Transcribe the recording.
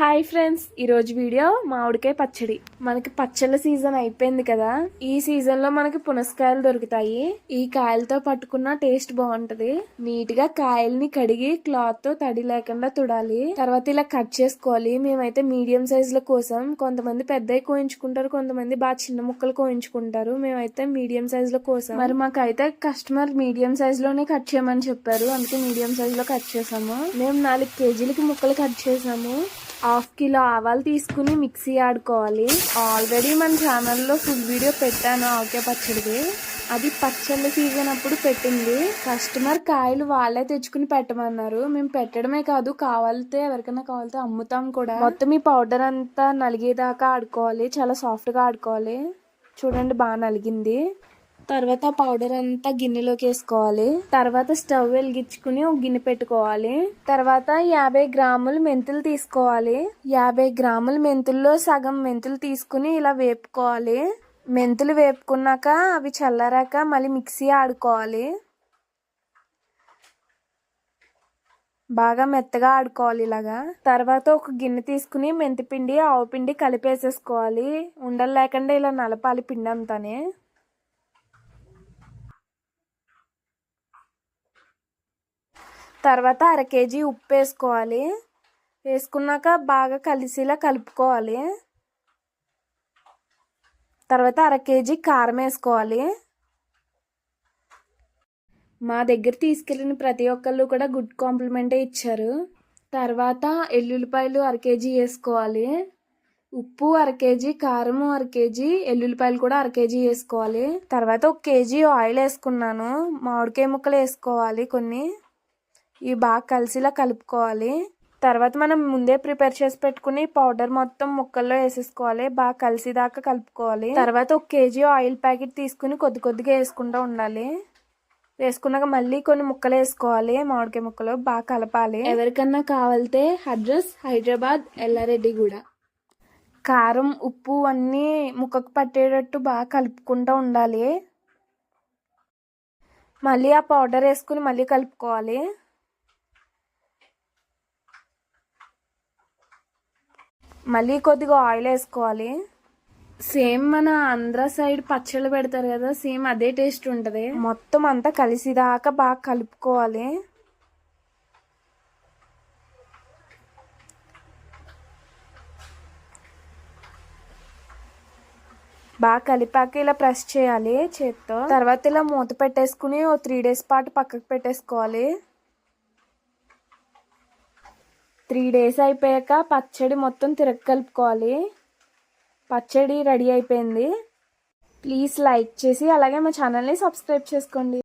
Hi friends, ఈరోజు video మామిడికాయ పచ్చడి. మనకి పచ్చళ్ళ సీజన్ అయిపోయింది కదా. ఈ సీజన్ లో మనకి పునసకాయలు దొరుకుతాయి. ఈ కాయలతో పట్టుకున్న టేస్ట్ బాగుంటది. నీట్ గా కాయల్ని కడిగి క్లాత్ తో తడి లేకుండా తుడాలి. తర్వాత ఇలా కట్ చేసుకోవాలి. మేమైతే మీడియం సైజ్ లో కోసం, కొంతమంది పెద్దవి కోయించుకుంటారు, కొంతమంది బాగా చిన్న ముక్కలు కోయించుకుంటారు. మేమైతే మీడియం సైజ్ లో కోసం. మరి మాకైతే కస్టమర్ మీడియం సైజ్ లోనే కట్ చేయమని చెప్పారు, అందుకే మీడియం సైజ్ లో కట్ చేసాము. మేము 4 కేజీలకి ముక్కలు కట్ చేసాము. 1/2 కిలో ఆవాలు తీసుకుని మిక్సీ ఆడుకోవాలి. ఆల్రెడీ మన ఛానల్లో ఫుల్ వీడియో పెట్టాను ఆవకాయ పచ్చడిది. అది పచ్చళ్ళ సీజన్ అప్పుడు పెట్టింది. కస్టమర్ కాయలు వాళ్ళే తెచ్చుకుని పెట్టమన్నారు. మేము పెట్టడమే కాదు, కావాలితే ఎవరికైనా కావాలితే అమ్ముతాం కూడా. మొత్తం ఈ పౌడర్ అంతా నలిగేదాకా ఆడుకోవాలి. చాలా సాఫ్ట్ గా ఆడుకోవాలి. చూడండి, బాగా నలిగింది. తర్వాత పౌడర్ అంతా గిన్నెలోకి వేసుకోవాలి. తర్వాత స్టవ్ వెలిగించుకుని ఒక గిన్నె పెట్టుకోవాలి. తర్వాత 50 గ్రాములు మెంతులు తీసుకోవాలి. 50 గ్రాముల మెంతుల్లో సగం మెంతులు తీసుకుని ఇలా వేపుకోవాలి. మెంతులు వేపుకున్నాక అవి చల్లారాక మళ్ళీ మిక్సీ ఆడుకోవాలి. బాగా మెత్తగా ఆడుకోవాలి ఇలాగా. తర్వాత ఒక గిన్నె తీసుకుని మెంతిపిండి, ఆవుపిండి కలిపేసేసుకోవాలి. ఉండలు లేకుండా ఇలా నలపాలి పిండి అంతానే. తర్వాత 1/2 కేజీ ఉప్పు వేసుకోవాలి. వేసుకున్నాక బాగా కలిసిలా కలుపుకోవాలి. తర్వాత 1/2 కేజీ కారం వేసుకోవాలి. మా దగ్గర తీసుకెళ్ళిన ప్రతి ఒక్కళ్ళు కూడా గుడ్ కాంప్లిమెంటే ఇచ్చారు. తర్వాత ఎల్లుల్లిపాయలు 1/2 కేజీ వేసుకోవాలి. ఉప్పు 1/2 కేజీ, కారం 1/2 కేజీ, ఎల్లుల్లిపాయలు కూడా 1/2 కేజీ వేసుకోవాలి. తర్వాత 1 కేజీ ఆయిల్ వేసుకున్నాను. మామిడికాయ ముక్కలు వేసుకోవాలి కొన్ని. ఇవి బాగా కలిసిలా కలుపుకోవాలి. తర్వాత మనం ముందే ప్రిపేర్ చేసి పెట్టుకుని పౌడర్ మొత్తం ముక్కల్లో వేసేసుకోవాలి. బాగా కలిసిదాకా కలుపుకోవాలి. తర్వాత 1 కేజీ ఆయిల్ ప్యాకెట్ తీసుకుని కొద్ది కొద్దిగా వేసుకుంటూ ఉండాలి. వేసుకున్నాక మళ్ళీ కొన్ని ముక్కలు వేసుకోవాలి. మామిడికాయ ముక్కలు బాగా కలపాలి. ఎవరికన్నా కావాలితే అడ్రస్ హైదరాబాద్ ఎల్లారెడ్డిగూడ. కారం, ఉప్పు అన్నీ ముక్కకు పట్టేటట్టు బాగా కలుపుకుంటూ ఉండాలి. మళ్ళీ ఆ పౌడర్ వేసుకుని మళ్ళీ కలుపుకోవాలి. మళ్ళీ కొద్దిగా ఆయిల్ వేసుకోవాలి. సేమ్ మన ఆంధ్ర సైడ్ పచ్చళ్ళు పెడతారు కదా, సేమ్ అదే టేస్ట్ ఉంటుంది. మొత్తం అంతా కలిసిదాకా బాగా కలుపుకోవాలి. బాగా కలిపాక ఇలా ప్రెస్ చేయాలి చేత్తో. తర్వాత ఇలా మూత పెట్టేసుకుని 3 డేస్ పాటు పక్కకు పెట్టేసుకోవాలి. 3 డేస్ అయిపోయాక పచ్చడి మొత్తం కలుపుకోవాలి. పచ్చడి రెడీ అయిపోయింది. ప్లీజ్ లైక్ చేసి అలాగే మా ఛానల్ని సబ్స్క్రైబ్ చేసుకోండి.